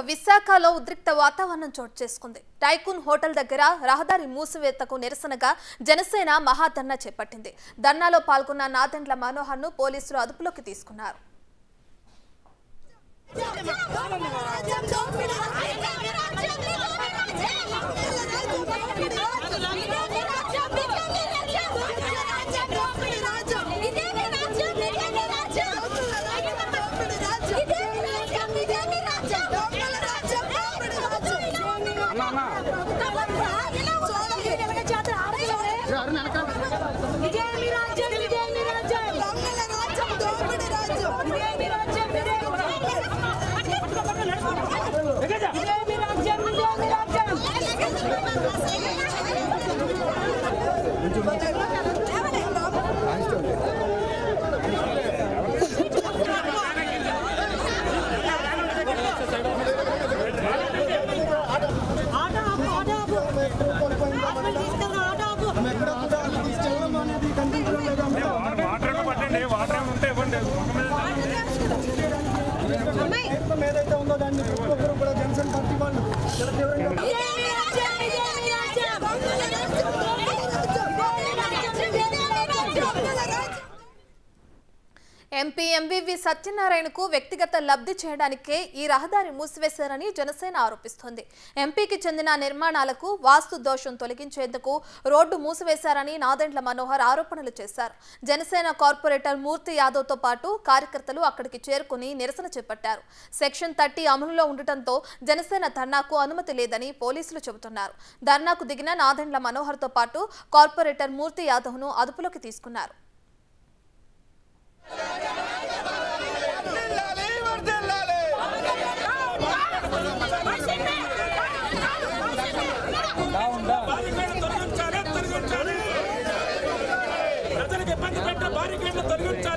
విశాఖలో ఉద్రిక్త వాతావరణం చోటు చేసుకుంది. టైకూన్ హోటల్ దగ్గర రహదారి మూసివేతకు నిరసనగా జనసేన మహాధర్నా చేపట్టింది. ధర్నాలో పాల్గొన్న నాదెండ్ల మనోహర్ ను పోలీసులు అదుపులోకి తీసుకున్నారు. ఎంపీ ఎంవివి సత్యనారాయణకు వ్యక్తిగత లబ్ధి చేయడానికే ఈ రహదారి మూసివేశారని జనసేన ఆరోపిస్తోంది. ఎంపీకి చెందిన నిర్మాణాలకు వాస్తు దోషం తొలగించేందుకు రోడ్డు మూసివేశారని నాదెండ్ల మనోహర్ ఆరోపణలు చేశారు. జనసేన కార్పొరేటర్ మూర్తి యాదవ్తో పాటు కార్యకర్తలు అక్కడికి చేరుకుని నిరసన చేపట్టారు. సెక్షన్ 30 అమలులో ఉండటంతో జనసేన ధర్నాకు అనుమతి లేదని పోలీసులు చెబుతున్నారు. ధర్నాకు దిగిన నాదెండ్ల మనోహర్తో పాటు కార్పొరేటర్ మూర్తి యాదవ్ను అదుపులోకి తీసుకున్నారు. ప్రజలకు ఇబ్బంది పెట్టే బారికేడ్లు తొలగించాలి.